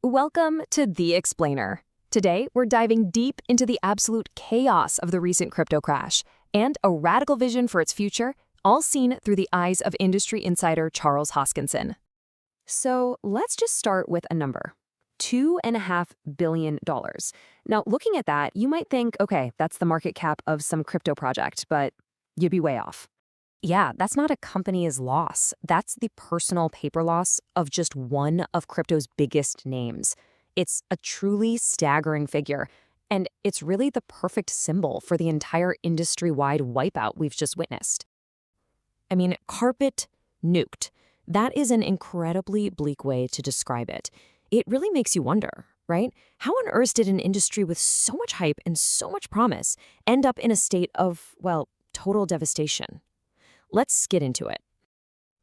Welcome to The Explainer. Today, we're diving deep into the absolute chaos of the recent crypto crash and a radical vision for its future, all seen through the eyes of industry insider Charles Hoskinson. So let's just start with a number. $2.5 billion. Now, looking at that, you might think, okay, that's the market cap of some crypto project, but you'd be way off. Yeah, that's not a company's loss. That's the personal paper loss of just one of crypto's biggest names. It's a truly staggering figure, and it's really the perfect symbol for the entire industry-wide wipeout we've just witnessed. I mean, carpet nuked. That is an incredibly bleak way to describe it. It really makes you wonder, right? How on earth did an industry with so much hype and so much promise end up in a state of, well, total devastation? Let's get into it.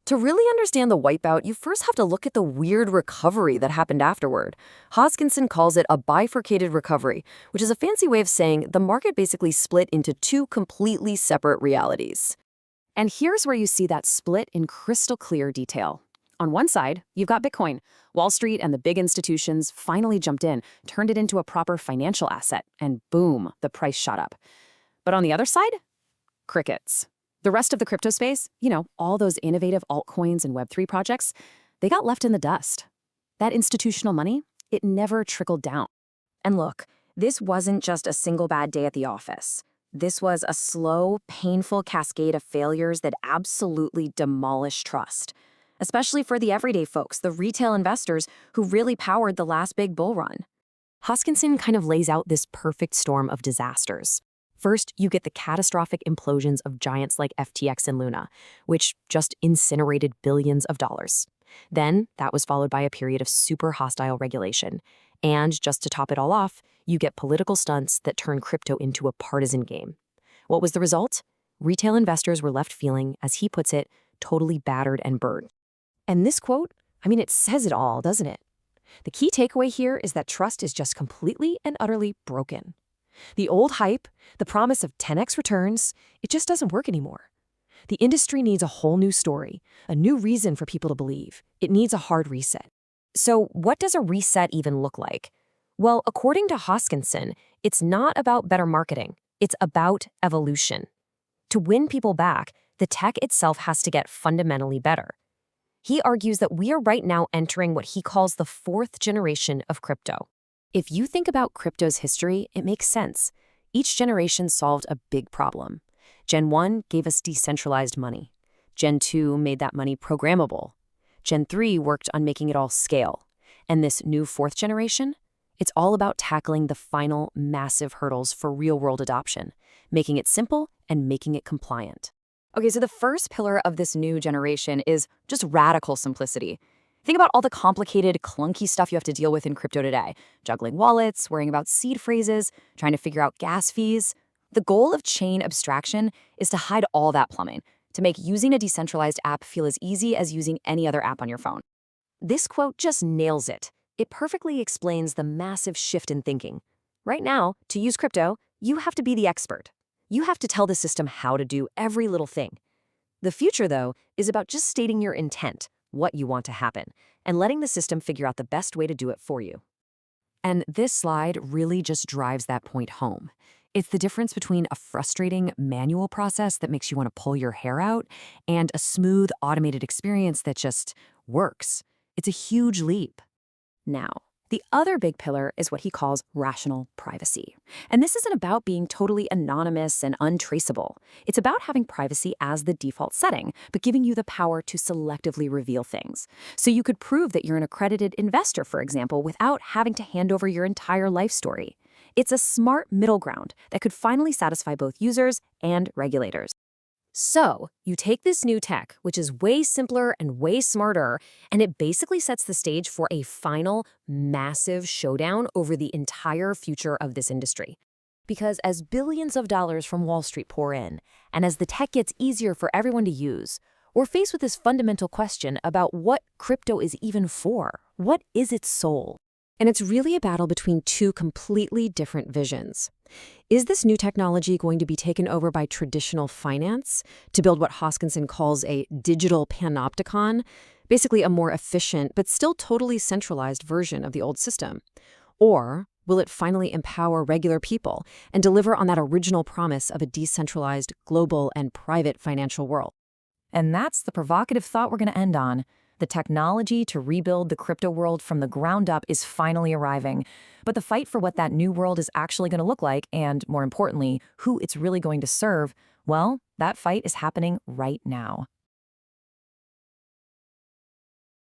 To really understand the wipeout, you first have to look at the weird recovery that happened afterward. Hoskinson calls it a bifurcated recovery, which is a fancy way of saying the market basically split into two completely separate realities. And here's where you see that split in crystal clear detail. On one side, you've got Bitcoin. Wall Street and the big institutions finally jumped in, turned it into a proper financial asset, and boom, the price shot up. But on the other side, crickets. The rest of the crypto space, all those innovative altcoins and Web3 projects, they got left in the dust. That institutional money, it never trickled down. And look, this wasn't just a single bad day at the office. This was a slow, painful cascade of failures that absolutely demolished trust, especially for the everyday folks, the retail investors who really powered the last big bull run. Hoskinson kind of lays out this perfect storm of disasters. First, you get the catastrophic implosions of giants like FTX and Luna, which just incinerated billions of dollars. Then, that was followed by a period of super hostile regulation. And just to top it all off, you get political stunts that turn crypto into a partisan game. What was the result? Retail investors were left feeling, as he puts it, totally battered and burned. And this quote, it says it all, doesn't it? The key takeaway here is that trust is just completely and utterly broken. The old hype, the promise of 10x returns, it just doesn't work anymore. The industry needs a whole new story, a new reason for people to believe. It needs a hard reset. So what does a reset even look like? Well, according to Hoskinson, it's not about better marketing. It's about evolution. To win people back, the tech itself has to get fundamentally better. He argues that we are right now entering what he calls the fourth generation of crypto. If you think about crypto's history, it makes sense. Each generation solved a big problem. Gen 1 gave us decentralized money. Gen 2 made that money programmable. Gen 3 worked on making it all scale. And this new fourth generation? It's all about tackling the final massive hurdles for real-world adoption, making it simple and making it compliant. Okay, so the first pillar of this new generation is just radical simplicity. Think about all the complicated, clunky stuff you have to deal with in crypto today. Juggling wallets, worrying about seed phrases, trying to figure out gas fees. The goal of chain abstraction is to hide all that plumbing, to make using a decentralized app feel as easy as using any other app on your phone. This quote just nails it. It perfectly explains the massive shift in thinking. Right now, to use crypto, you have to be the expert. You have to tell the system how to do every little thing. The future, though, is about just stating your intent, what you want to happen, and letting the system figure out the best way to do it for you. And this slide really just drives that point home. It's the difference between a frustrating manual process that makes you want to pull your hair out and a smooth automated experience that just works. It's a huge leap. Now, the other big pillar is what he calls rational privacy. And this isn't about being totally anonymous and untraceable. It's about having privacy as the default setting, but giving you the power to selectively reveal things. So you could prove that you're an accredited investor, for example, without having to hand over your entire life story. It's a smart middle ground that could finally satisfy both users and regulators. So, you take this new tech, which is way simpler and way smarter, and it basically sets the stage for a final, massive showdown over the entire future of this industry. Because as billions of dollars from Wall Street pour in, and as the tech gets easier for everyone to use, we're faced with this fundamental question about what crypto is even for. What is its soul? And it's really a battle between two completely different visions. Is this new technology going to be taken over by traditional finance to build what Hoskinson calls a digital panopticon? basically a more efficient but still totally centralized version of the old system? Or will it finally empower regular people and deliver on that original promise of a decentralized, global, and private financial world? And that's the provocative thought we're going to end on. The technology to rebuild the crypto world from the ground up is finally arriving. But the fight for what that new world is actually going to look like, and more importantly, who it's really going to serve, well, that fight is happening right now.